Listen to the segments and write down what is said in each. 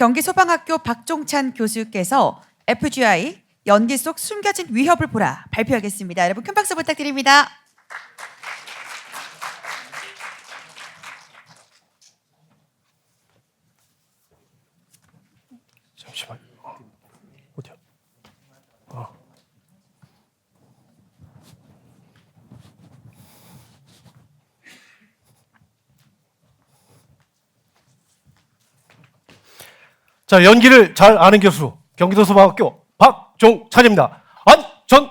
경기소방학교 박종찬 교수께서 FGI 연기 속 숨겨진 위협을 보라 발표하겠습니다. 여러분 큰 박수 부탁드립니다. 잠시만. 어디야? 자, 연기를 잘 아는 교수, 경기도 소방학교 박종찬입니다. 안전!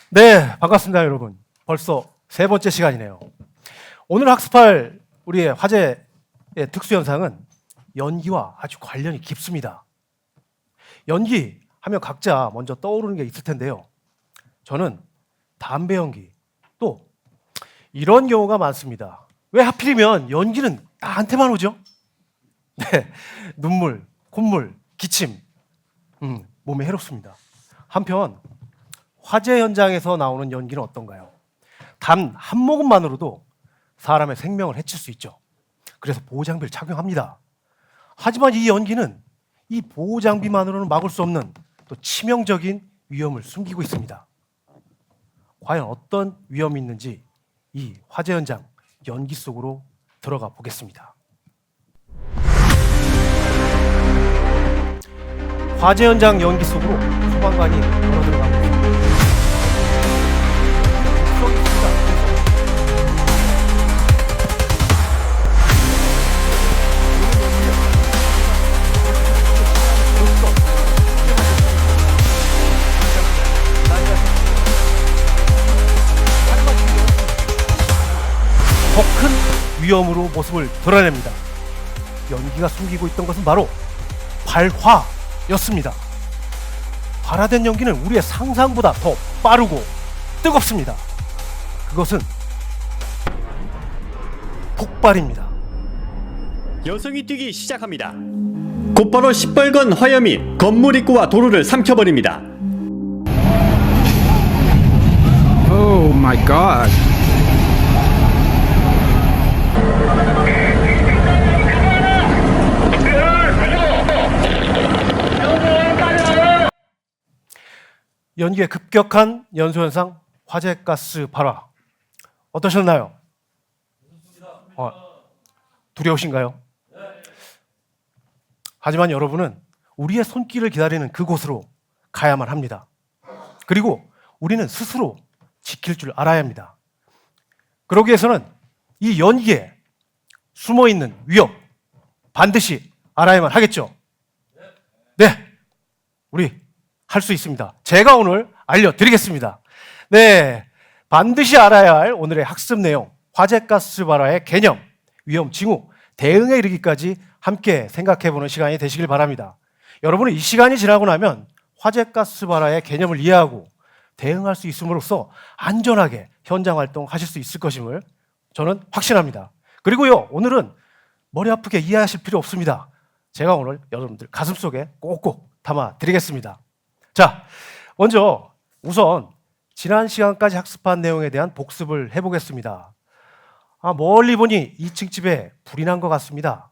네, 반갑습니다, 여러분. 벌써 세 번째 시간이네요. 오늘 학습할 우리의 화제의 특수현상은 연기와 아주 관련이 깊습니다. 연기 하면 각자 먼저 떠오르는 게 있을 텐데요. 저는 담배 연기, 또 이런 경우가 많습니다. 왜 하필이면 연기는 나한테만 오죠? 네, 눈물, 콧물, 기침, 몸에 해롭습니다. 한편 화재 현장에서 나오는 연기는 어떤가요? 단 한 모금만으로도 사람의 생명을 해칠 수 있죠. 그래서 보호장비를 착용합니다. 하지만 이 연기는 이 보호장비만으로는 막을 수 없는 또 치명적인 위험을 숨기고 있습니다. 과연 어떤 위험이 있는지 이 화재 현장 연기 속으로 들어가 보겠습니다. 화재 현장 연기 속으로 소방관이 걸어 들어가고 있습니다. 더 큰 위험으로 모습을 드러냅니다. 연기가 숨기고 있던 것은 바로 발화였습니다. 발화된 연기는 우리의 상상보다 더 빠르고 뜨겁습니다. 그것은 폭발입니다. 여성이 뛰기 시작합니다. 곧바로 시뻘건 화염이 건물 입구와 도로를 삼켜버립니다. Oh my god. 연기의 급격한 연소현상 화재가스 발화 어떠셨나요? 두려우신가요? 하지만 여러분은 우리의 손길을 기다리는 그곳으로 가야만 합니다. 그리고 우리는 스스로 지킬 줄 알아야 합니다. 그러기 위해서는 이 연기에 숨어있는 위협 반드시 알아야만 하겠죠? 네, 우리 할 수 있습니다. 제가 오늘 알려드리겠습니다. 네, 반드시 알아야 할 오늘의 학습 내용, 화재가스 발화의 개념, 위험 징후, 대응에 이르기까지 함께 생각해보는 시간이 되시길 바랍니다. 여러분은 이 시간이 지나고 나면 화재가스 발화의 개념을 이해하고 대응할 수 있음으로써 안전하게 현장 활동하실 수 있을 것임을 저는 확신합니다. 그리고요, 오늘은 머리 아프게 이해하실 필요 없습니다. 제가 오늘 여러분들 가슴속에 꼭꼭 담아드리겠습니다. 자, 먼저 우선 지난 시간까지 학습한 내용에 대한 복습을 해보겠습니다. 멀리 보니 2층 집에 불이 난 것 같습니다.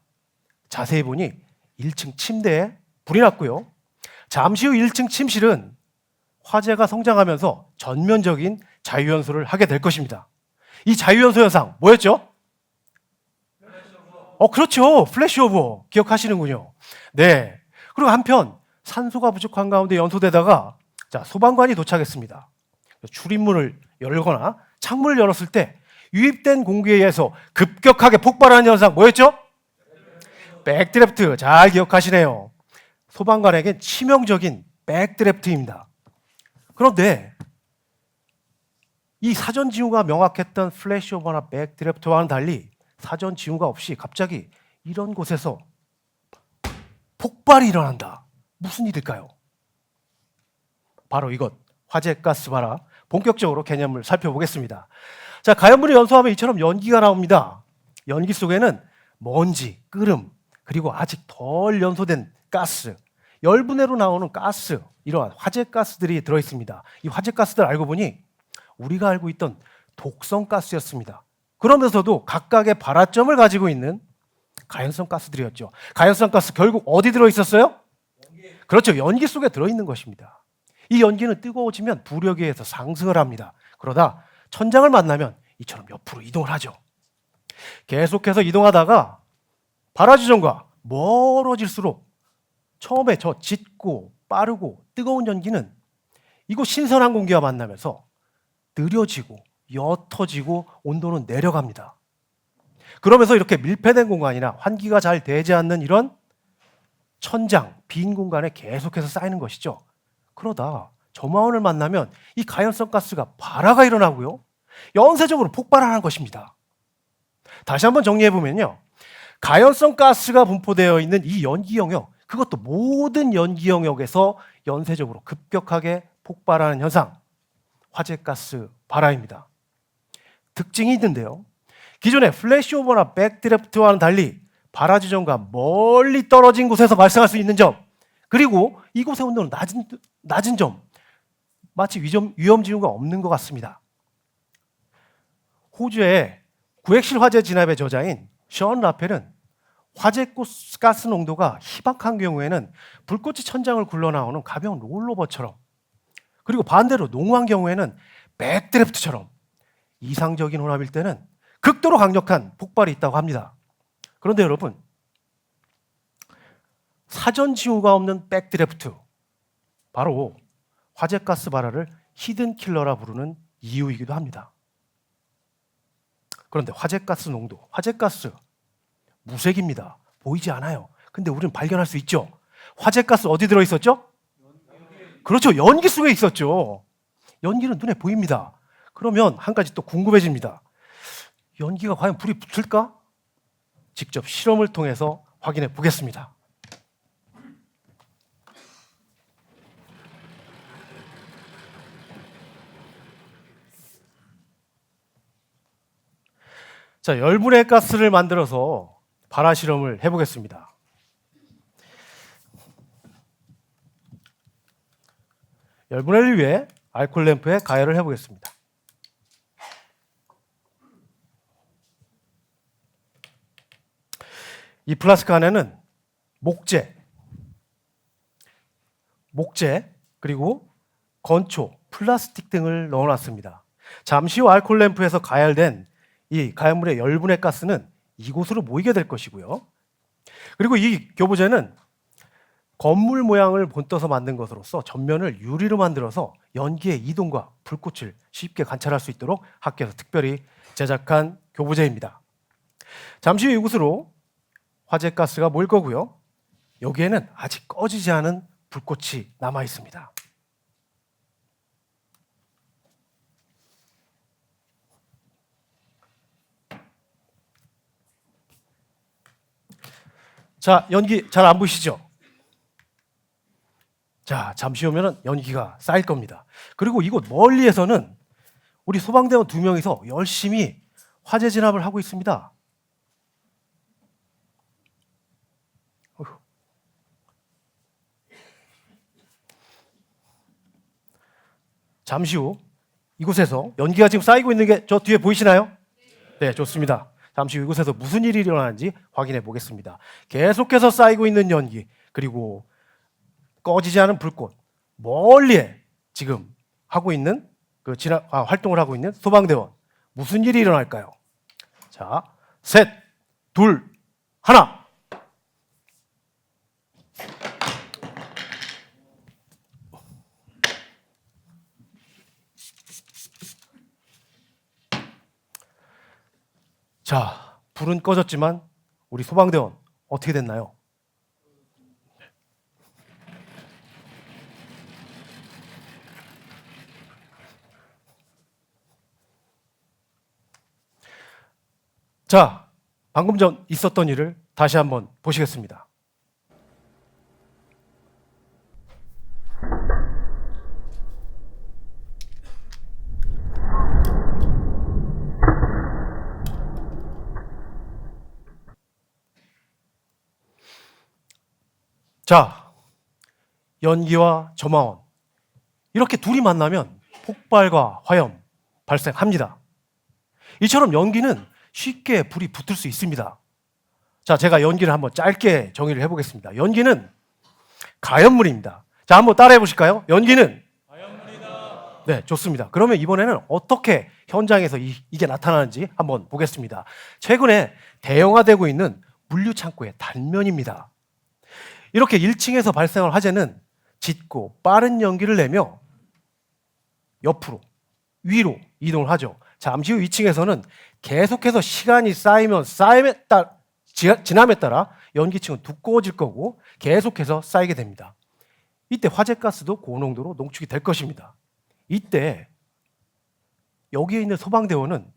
자세히 보니 1층 침대에 불이 났고요. 잠시 후 1층 침실은 화재가 성장하면서 전면적인 자유연소를 하게 될 것입니다. 이 자유연소 현상 뭐였죠? 그렇죠. 플래시오버 기억하시는군요. 네. 그리고 한편 산소가 부족한 가운데 연소되다가 소방관이 도착했습니다. 출입문을 열거나 창문을 열었을 때 유입된 공기에 의해서 급격하게 폭발하는 현상 뭐였죠? 백드래프트. 잘 기억하시네요. 소방관에겐 치명적인 백드래프트입니다. 그런데 이 사전 징후가 명확했던 플래시오버나 백드래프트와는 달리 사전 징후가 없이 갑자기 이런 곳에서 폭발이 일어난다. 무슨 일일까요? 바로 이것, 화재가스 발화. 본격적으로 개념을 살펴보겠습니다. 자, 가연물을 연소하면 이처럼 연기가 나옵니다. 연기 속에는 먼지, 끓음, 그리고 아직 덜 연소된 가스, 열분해로 나오는 가스, 이러한 화재가스들이 들어있습니다. 이 화재가스들 알고 보니 우리가 알고 있던 독성 가스였습니다. 그러면서도 각각의 발화점을 가지고 있는 가연성 가스들이었죠. 가연성 가스 결국 어디 들어있었어요? 그렇죠. 연기 속에 들어있는 것입니다. 이 연기는 뜨거워지면 부력에 의해서 상승을 합니다. 그러다 천장을 만나면 이처럼 옆으로 이동을 하죠. 계속해서 이동하다가 발화지점과 멀어질수록 처음에 저 짙고 빠르고 뜨거운 연기는 이곳 신선한 공기와 만나면서 느려지고 옅어지고 온도는 내려갑니다. 그러면서 이렇게 밀폐된 공간이나 환기가 잘 되지 않는 이런 천장, 빈 공간에 계속해서 쌓이는 것이죠. 그러다 저마원을 만나면 이 가연성 가스가 발화가 일어나고요. 연쇄적으로 폭발하는 것입니다. 다시 한번 정리해보면요. 가연성 가스가 분포되어 있는 이 연기 영역, 그것도 모든 연기 영역에서 연쇄적으로 급격하게 폭발하는 현상, 화재가스 발화입니다. 특징이 있는데요. 기존의 플래시오버나 백드래프트와는 달리 발화 지점과 멀리 떨어진 곳에서 발생할 수 있는 점, 그리고 이곳의 온도는 낮은 점, 마치 위험 징후가 없는 것 같습니다. 호주의 구획실 화재 진압의 저자인 션 라펠은 화재가스 농도가 희박한 경우에는 불꽃이 천장을 굴러나오는 가벼운 롤러버처럼, 그리고 반대로 농후한 경우에는 백드래프트처럼 이상적인 혼합일 때는 극도로 강력한 폭발이 있다고 합니다. 그런데 여러분, 사전 징후가 없는 백드래프트, 바로 화재가스 발화를 히든 킬러라 부르는 이유이기도 합니다. 그런데 화재가스 농도, 화재가스 무색입니다. 보이지 않아요. 근데 우리는 발견할 수 있죠. 화재가스 어디 들어있었죠? 그렇죠. 연기 속에 있었죠. 연기는 눈에 보입니다. 그러면 한 가지 또 궁금해집니다. 연기가 과연 불이 붙을까? 직접 실험을 통해서 확인해 보겠습니다. 자, 열분의 가스를 만들어서 발화 실험을 해보겠습니다. 열분해를 위해 알코올 램프에 가열을 해보겠습니다. 이 플라스크 안에는 목재, 그리고 건초, 플라스틱 등을 넣어놨습니다. 잠시 후 알코올 램프에서 가열된 이 가열물의 열분의 가스는 이곳으로 모이게 될 것이고요. 그리고 이 교부제는 건물 모양을 본떠서 만든 것으로서 전면을 유리로 만들어서 연기의 이동과 불꽃을 쉽게 관찰할 수 있도록 학교에서 특별히 제작한 교부제입니다. 잠시 후 이곳으로 화재가스가 모일 거고요. 여기에는 아직 꺼지지 않은 불꽃이 남아 있습니다. 자, 연기 잘 안 보이시죠? 자, 잠시 후면은 연기가 쌓일 겁니다. 그리고 이곳 멀리에서는 우리 소방대원 2명이서 열심히 화재 진압을 하고 있습니다. 잠시 후 이곳에서 연기가 지금 쌓이고 있는 게 저 뒤에 보이시나요? 네, 좋습니다. 잠시 후 이곳에서 무슨 일이 일어나는지 확인해 보겠습니다. 계속해서 쌓이고 있는 연기, 그리고 꺼지지 않은 불꽃, 멀리에 지금 하고 있는 활동을 하고 있는 소방대원, 무슨 일이 일어날까요? 자, 셋, 둘, 하나. 자, 불은 꺼졌지만 우리 소방대원 어떻게 됐나요? 자, 방금 전 있었던 일을 다시 한번 보시겠습니다. 자, 연기와 점화원, 이렇게 둘이 만나면 폭발과 화염 발생합니다. 이처럼 연기는 쉽게 불이 붙을 수 있습니다. 자, 제가 연기를 한번 짧게 정의를 해보겠습니다. 연기는 가연물입니다. 자, 한번 따라해 보실까요? 연기는 가연물이다. 네, 좋습니다. 그러면 이번에는 어떻게 현장에서 이게 나타나는지 한번 보겠습니다. 최근에 대형화되고 있는 물류창고의 단면입니다. 이렇게 1층에서 발생할 화재는 짙고 빠른 연기를 내며 옆으로, 위로 이동을 하죠. 잠시 후 2층에서는 계속해서 시간이 지남에 따라 연기층은 두꺼워질 거고 계속해서 쌓이게 됩니다. 이때 화재가스도 고농도로 농축이 될 것입니다. 이때 여기에 있는 소방대원은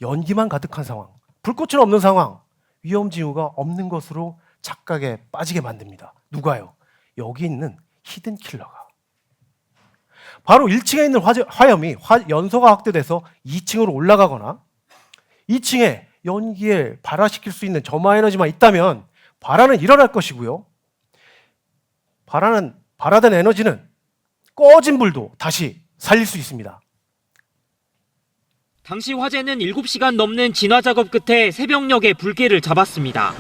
연기만 가득한 상황, 불꽃은 없는 상황, 위험 징후가 없는 것으로 착각에 빠지게 만듭니다. 누가요? 여기 있는 히든 킬러가. 바로 1층에 있는 화염이 연소가 확대돼서 2층으로 올라가거나 2층에 연기에 발화시킬 수 있는 점화 에너지만 있다면 발화는 일어날 것이고요. 발화된 에너지는 꺼진 불도 다시 살릴 수 있습니다. 당시 화재는 7시간 넘는 진화 작업 끝에 새벽녘에 불길을 잡았습니다.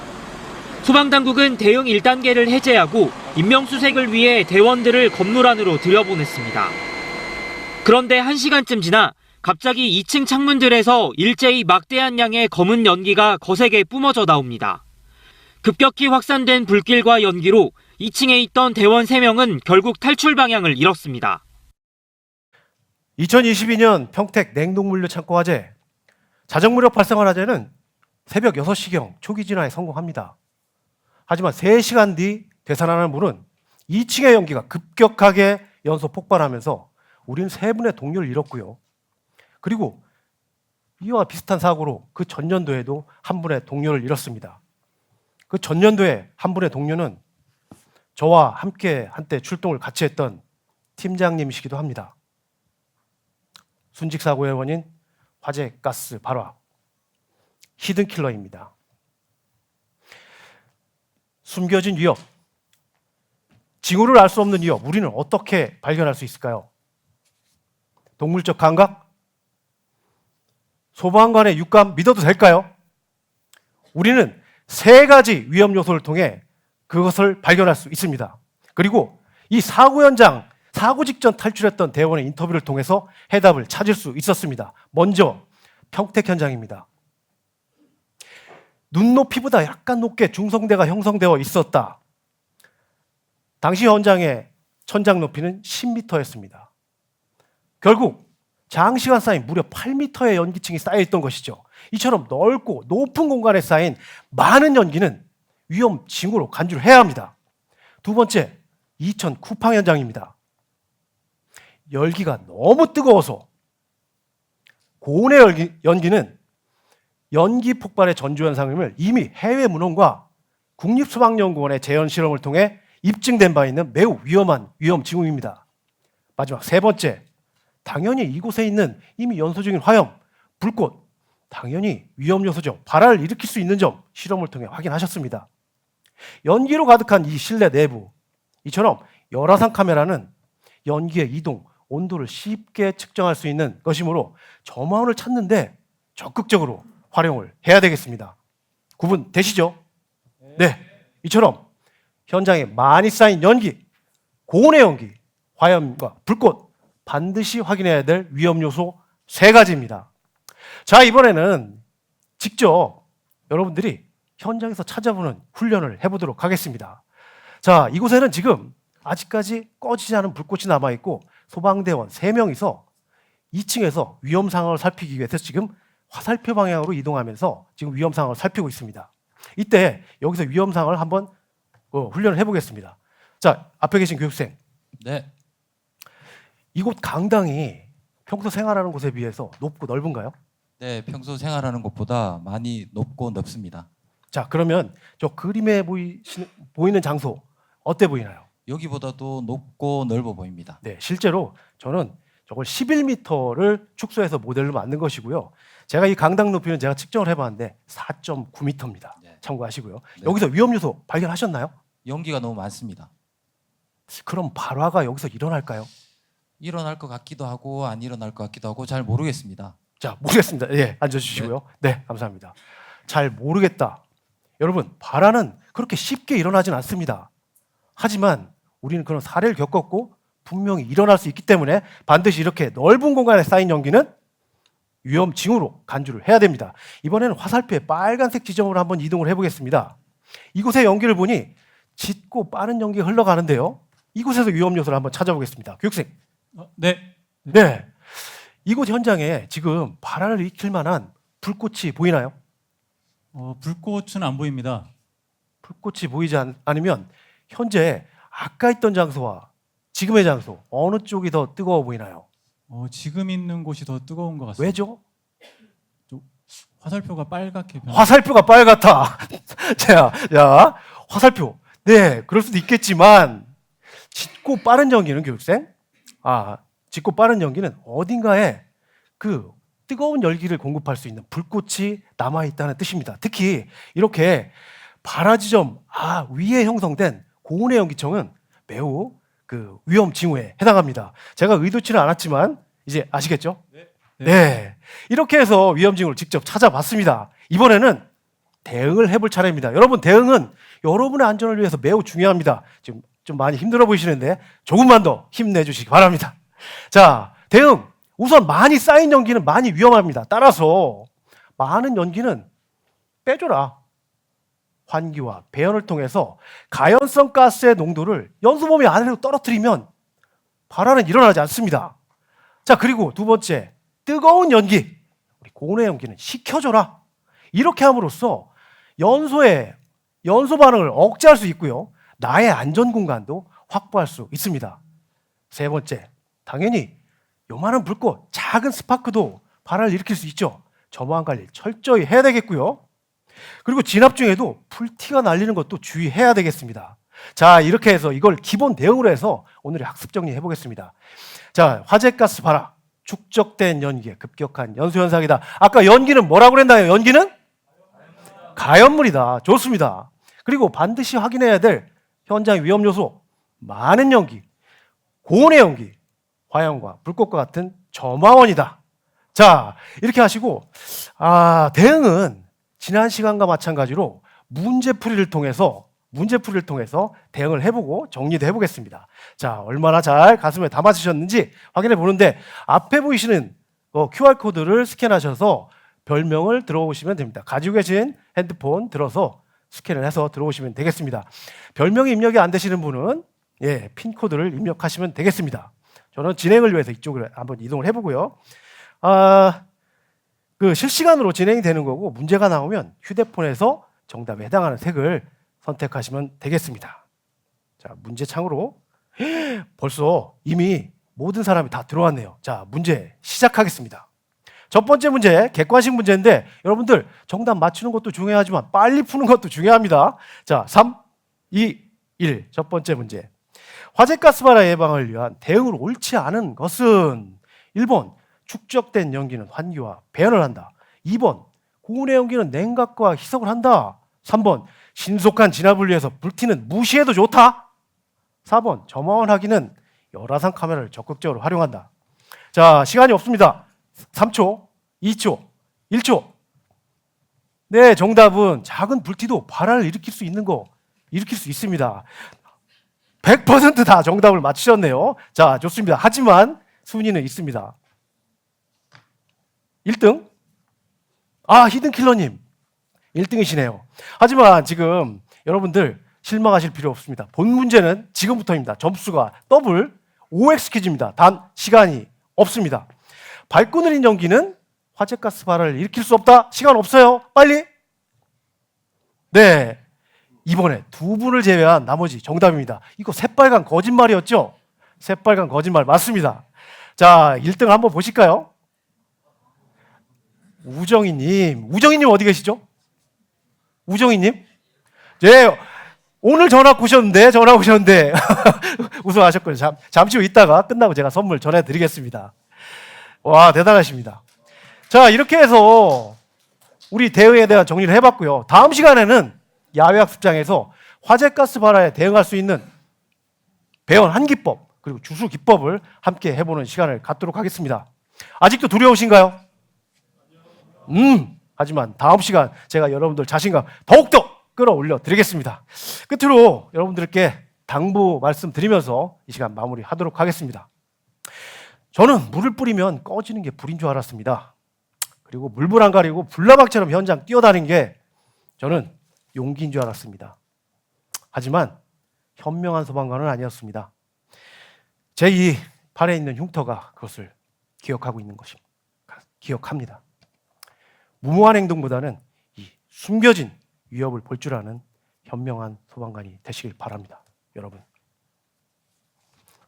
소방당국은 대응 1단계를 해제하고 인명수색을 위해 대원들을 건물 안으로 들여보냈습니다. 그런데 1시간쯤 지나 갑자기 2층 창문들에서 일제히 막대한 양의 검은 연기가 거세게 뿜어져 나옵니다. 급격히 확산된 불길과 연기로 2층에 있던 대원 3명은 결국 탈출 방향을 잃었습니다. 2022년 평택 냉동물류 창고 화재. 자정무렵 발생한 화재는 새벽 6시경 초기 진화에 성공합니다. 하지만 3시간 뒤 되살아나는 물은 2층의 연기가 급격하게 연소 폭발하면서 우리는 3분의 동료를 잃었고요. 그리고 이와 비슷한 사고로 그 전년도에도 1분의 동료를 잃었습니다. 그 전년도에 1분의 동료는 저와 함께 한때 출동을 같이 했던 팀장님이시기도 합니다. 순직 사고의 원인 화재 가스 발화, 히든 킬러입니다. 숨겨진 위협, 징후를 알 수 없는 위협, 우리는 어떻게 발견할 수 있을까요? 동물적 감각? 소방관의 육감 믿어도 될까요? 우리는 3가지 위험 요소를 통해 그것을 발견할 수 있습니다. 그리고 이 사고 현장, 사고 직전 탈출했던 대원의 인터뷰를 통해서 해답을 찾을 수 있었습니다. 먼저 평택 현장입니다. 눈높이보다 약간 높게 중성대가 형성되어 있었다. 당시 현장의 천장 높이는 10m였습니다. 결국 장시간 쌓인 무려 8m의 연기층이 쌓여있던 것이죠. 이처럼 넓고 높은 공간에 쌓인 많은 연기는 위험 징후로 간주를 해야 합니다. 두 번째, 이천 쿠팡 현장입니다. 열기가 너무 뜨거워서 고온의 연기는 연기 폭발의 전조 현상임을 이미 해외 문헌과 국립소방연구원의 재현 실험을 통해 입증된 바 있는 매우 위험한 위험 징후입니다. 마지막 3번째, 당연히 이곳에 있는 이미 연소 중인 화염, 불꽃, 당연히 위험 요소죠. 발화를 일으킬 수 있는 점 실험을 통해 확인하셨습니다. 연기로 가득한 이 실내 내부, 이처럼 열화상 카메라는 연기의 이동, 온도를 쉽게 측정할 수 있는 것이므로 점화원을 찾는데 적극적으로 활용을 해야 되겠습니다. 구분되시죠? 네, 이처럼 현장에 많이 쌓인 연기, 고온의 연기, 화염과 불꽃, 반드시 확인해야 될 위험 요소 3가지입니다. 자, 이번에는 직접 여러분들이 현장에서 찾아보는 훈련을 해보도록 하겠습니다. 자, 이곳에는 지금 아직까지 꺼지지 않은 불꽃이 남아있고 소방대원 3명이서 2층에서 위험 상황을 살피기 위해서 지금 화살표 방향으로 이동하면서 지금 위험 상황을 살피고 있습니다. 이때 여기서 위험 상황을 한번 훈련을 해보겠습니다. 자, 앞에 계신 교육생. 네. 이곳 강당이 평소 생활하는 곳에 비해서 높고 넓은가요? 네, 평소 생활하는 곳보다 많이 높고 넓습니다. 자, 그러면 저 그림에 보이는 장소 어때 보이나요? 여기보다도 높고 넓어 보입니다. 네, 실제로 저는 저걸 11m를 축소해서 모델로 만든 것이고요. 제가 이 강당 높이는 제가 측정을 해봤는데 4.9m입니다. 네. 참고하시고요. 네. 여기서 위험 요소 발견하셨나요? 연기가 너무 많습니다. 그럼 발화가 여기서 일어날까요? 일어날 것 같기도 하고 안 일어날 것 같기도 하고 잘 모르겠습니다. 자, 모르겠습니다. 예, 앉아주시고요. 네, 감사합니다. 잘 모르겠다. 여러분, 발화는 그렇게 쉽게 일어나진 않습니다. 하지만 우리는 그런 사례를 겪었고 분명히 일어날 수 있기 때문에 반드시 이렇게 넓은 공간에 쌓인 연기는 위험징후로 간주를 해야 됩니다. 이번에는 화살표의 빨간색 지점으로 한번 이동을 해보겠습니다. 이곳의 연기를 보니 짙고 빠른 연기가 흘러가는데요. 이곳에서 위험 요소를 한번 찾아보겠습니다. 교육생. 네. 네. 이곳 현장에 지금 발화를 일으킬 만한 불꽃이 보이나요? 불꽃은 안 보입니다. 불꽃이 보이지 않으면 현재 아까 있던 장소와 지금의 장소 어느 쪽이 더 뜨거워 보이나요? 지금 있는 곳이 더 뜨거운 것 같습니다. 왜죠? 화살표가 빨갛게 변. 화살표가 빨갛다. 자, 화살표. 네, 그럴 수도 있겠지만 짙고 빠른 연기는 교육생? 짙고 빠른 연기는 어딘가에 그 뜨거운 열기를 공급할 수 있는 불꽃이 남아 있다는 뜻입니다. 특히 이렇게 발화 지점 위에 형성된 고온의 연기청은 매우 그 위험 징후에 해당합니다. 제가 의도치는 않았지만 이제 아시겠죠? 네. 이렇게 해서 위험 징후를 직접 찾아봤습니다. 이번에는 대응을 해볼 차례입니다. 여러분, 대응은 여러분의 안전을 위해서 매우 중요합니다. 지금 좀 많이 힘들어 보이시는데 조금만 더 힘내주시기 바랍니다. 자, 대응. 우선 많이 쌓인 연기는 많이 위험합니다. 따라서 많은 연기는 빼줘라. 환기와 배연을 통해서 가연성 가스의 농도를 연소범위 안으로 떨어뜨리면 발화는 일어나지 않습니다. 자, 그리고 두 번째, 뜨거운 연기. 우리 고온의 연기는 식혀줘라. 이렇게 함으로써 연소 반응을 억제할 수 있고요. 나의 안전 공간도 확보할 수 있습니다. 세 번째, 당연히 요만한 불꽃, 작은 스파크도 발화를 일으킬 수 있죠. 점화한 관리 철저히 해야 되겠고요. 그리고 진압 중에도 불티가 날리는 것도 주의해야 되겠습니다. 자, 이렇게 해서 이걸 기본 대응으로 해서 오늘의 학습 정리해 보겠습니다. 자, 화재가스 발화, 축적된 연기의 급격한 연소 현상이다. 아까 연기는 뭐라고 그랬나요? 연기는 가연물이다. 좋습니다. 그리고 반드시 확인해야 될 현장 위험 요소, 많은 연기, 고온의 연기, 화염과 불꽃과 같은 점화원이다. 자, 이렇게 하시고 대응은 지난 시간과 마찬가지로 문제풀이를 통해서 대응을 해보고 정리도 해보겠습니다. 자, 얼마나 잘 가슴에 담아주셨는지 확인해 보는데 앞에 보이시는 QR코드를 스캔하셔서 별명을 들어오시면 됩니다. 가지고 계신 핸드폰 들어서 스캔을 해서 들어오시면 되겠습니다. 별명이 입력이 안 되시는 분은 핀코드를 입력하시면 되겠습니다. 저는 진행을 위해서 이쪽으로 한번 이동을 해보고요. 그 실시간으로 진행이 되는 거고 문제가 나오면 휴대폰에서 정답에 해당하는 색을 선택하시면 되겠습니다. 자, 문제 창으로 벌써 이미 모든 사람이 다 들어왔네요. 자, 문제 시작하겠습니다. 첫 번째 문제, 객관식 문제인데 여러분들 정답 맞추는 것도 중요하지만 빨리 푸는 것도 중요합니다. 자, 3, 2, 1. 첫 번째 문제. 화재가스 발화 예방을 위한 대응으로 옳지 않은 것은 1번 축적된 연기는 환기와 배연을 한다. 2번 고온의 연기는 냉각과 희석을 한다. 3번 신속한 진압을 위해서 불티는 무시해도 좋다. 4번 점화원 확인은 열화상 카메라를 적극적으로 활용한다. 자, 시간이 없습니다. 3초, 2초, 1초. 네, 정답은 작은 불티도 발화를 일으킬 수 있습니다. 100% 다 정답을 맞추셨네요. 자, 좋습니다. 하지만 순위는 있습니다. 1등? 히든킬러님 1등이시네요. 하지만 지금 여러분들 실망하실 필요 없습니다. 본 문제는 지금부터입니다. 점수가 더블 OX 퀴즈입니다. 단 시간이 없습니다. 밝고 느린 연기는 화재가스 발화를 일으킬 수 없다. 시간 없어요. 빨리. 네, 이번에 두 분을 제외한 나머지 정답입니다. 이거 새빨간 거짓말이었죠? 새빨간 거짓말 맞습니다. 자, 1등 한번 보실까요? 우정희님 어디 계시죠? 우정희님? 네, 오늘 전화 오셨는데 우승하셨군요. 잠시 후 있다가 끝나고 제가 선물 전해드리겠습니다. 와, 대단하십니다. 자, 이렇게 해서 우리 대응에 대한 정리를 해봤고요. 다음 시간에는 야외 학습장에서 화재가스 발화에 대응할 수 있는 배연 환기법 그리고 주수 기법을 함께 해보는 시간을 갖도록 하겠습니다. 아직도 두려우신가요? 하지만 다음 시간 제가 여러분들 자신감 더욱더 끌어올려 드리겠습니다. 끝으로 여러분들께 당부 말씀드리면서 이 시간 마무리하도록 하겠습니다. 저는 물을 뿌리면 꺼지는 게 불인 줄 알았습니다. 그리고 물불 안 가리고 불나방처럼 현장 뛰어다닌 게 저는 용기인 줄 알았습니다. 하지만 현명한 소방관은 아니었습니다. 제 이 팔에 있는 흉터가 그것을 기억하고 있는 것입니다. 기억합니다. 무모한 행동보다는 이 숨겨진 위협을 볼 줄 아는 현명한 소방관이 되시길 바랍니다. 여러분.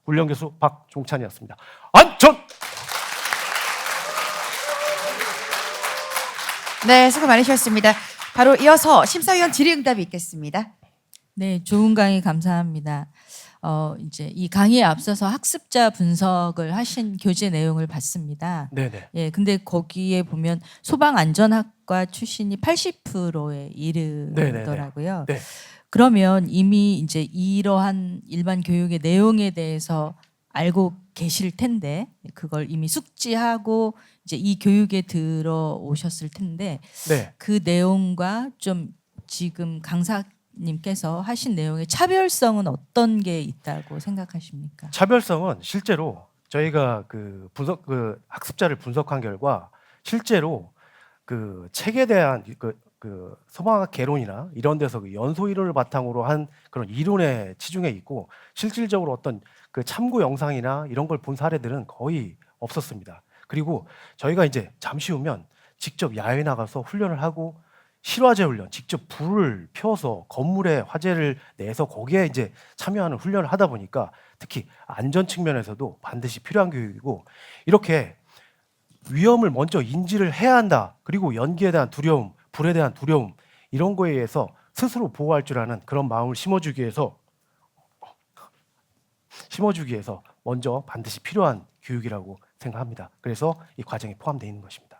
훈련교수 박종찬이었습니다. 안전! 네, 수고 많으셨습니다. 바로 이어서 심사위원 질의응답이 있겠습니다. 네, 좋은 강의 감사합니다. 이제 이 강의에 앞서서 학습자 분석을 하신 교재 내용을 봤습니다. 네네. 예, 근데 거기에 보면 소방안전학과 출신이 80%에 이르더라고요. 네. 그러면 이미 이제 이러한 일반 교육의 내용에 대해서 알고 계실 텐데 그걸 이미 숙지하고 이제 이 교육에 들어오셨을 텐데 네. 그 내용과 좀 지금 강사님께서 하신 내용의 차별성은 어떤 게 있다고 생각하십니까? 차별성은 실제로 저희가 그 학습자를 분석한 결과 실제로 그 책에 대한 그 소방학 개론이나 이런 데서 그 연소 이론을 바탕으로 한 그런 이론에 치중해 있고 실질적으로 어떤 그 참고 영상이나 이런 걸 본 사례들은 거의 없었습니다. 그리고 저희가 이제 잠시 후면 직접 야외 나가서 훈련을 하고 실화재 훈련, 직접 불을 펴서 건물에 화재를 내서 거기에 이제 참여하는 훈련을 하다 보니까 특히 안전 측면에서도 반드시 필요한 교육이고 이렇게 위험을 먼저 인지를 해야 한다. 그리고 연기에 대한 두려움, 불에 대한 두려움 이런 거에 의해서 스스로 보호할 줄 아는 그런 마음을 심어주기 위해서 먼저 반드시 필요한 교육이라고 생각합니다. 그래서 이 과정에 포함되어 있는 것입니다.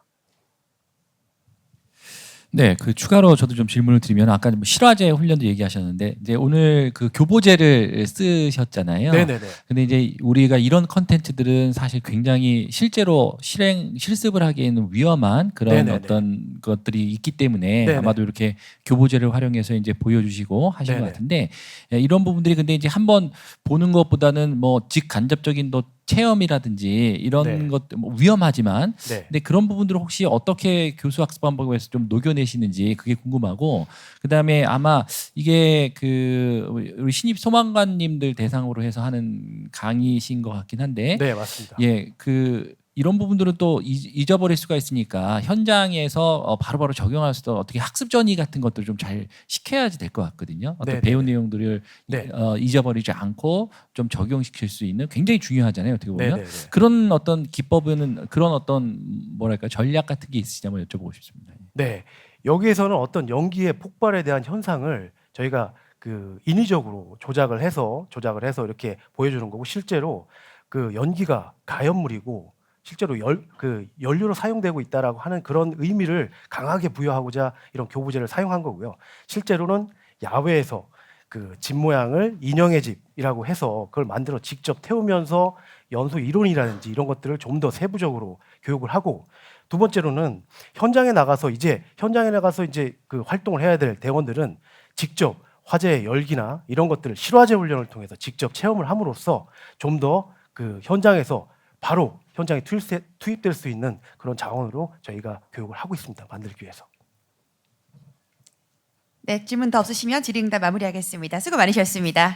네, 그 추가로 저도 좀 질문을 드리면 아까 뭐 실화재 훈련도 얘기하셨는데 이제 오늘 그 교보제를 쓰셨잖아요. 네네네. 근데 이제 우리가 이런 컨텐츠들은 사실 굉장히 실제로 실습을 하기에는 위험한 그런 네네네. 어떤 것들이 있기 때문에 네네. 아마도 이렇게 교보제를 활용해서 이제 보여주시고 하신 것 네네. 같은데 이런 부분들이 근데 이제 한번 보는 것보다는 뭐 직간접적인 또 체험이라든지 이런 네. 것들 뭐 위험하지만 네. 근데 그런 부분들을 혹시 어떻게 교수 학습 방법에서 좀 녹여내시는지 그게 궁금하고 그다음에 아마 이게 그 우리 신입 소방관님들 대상으로 해서 하는 강의신 것 같긴 한데 네, 맞습니다. 예, 그 이런 부분들은 또 잊어버릴 수가 있으니까 현장에서 바로바로 적용할 수 있도록 어떻게 학습 전이 같은 것들 좀 잘 시켜야지 될 것 같거든요. 어떤 네네네. 배운 내용들을 네. 잊어버리지 않고 좀 적용시킬 수 있는 굉장히 중요하잖아요. 어떻게 보면 네네네. 그런 어떤 기법은 그런 어떤 뭐랄까 전략 같은 게 있으시냐면 여쭤보고 싶습니다. 네, 여기에서는 어떤 연기의 폭발에 대한 현상을 저희가 그 인위적으로 조작을 해서 이렇게 보여주는 거고 실제로 그 연기가 가연물이고 실제로 연료로 사용되고 있다라고 하는 그런 의미를 강하게 부여하고자 이런 교보제를 사용한 거고요. 실제로는 야외에서 그 집 모양을 인형의 집이라고 해서 그걸 만들어 직접 태우면서 연소 이론이라든지 이런 것들을 좀 더 세부적으로 교육을 하고 두 번째로는 현장에 나가서 이제 그 활동을 해야 될 대원들은 직접 화재의 열기나 이런 것들을 실화재 훈련을 통해서 직접 체험을 함으로써 좀 더 그 현장에서 바로 현장에 투입될 수 있는 그런 자원으로 저희가 교육을 하고 있습니다. 만들기 위해서. 네, 질문 더 없으시면 질의응답 마무리하겠습니다. 수고 많으셨습니다.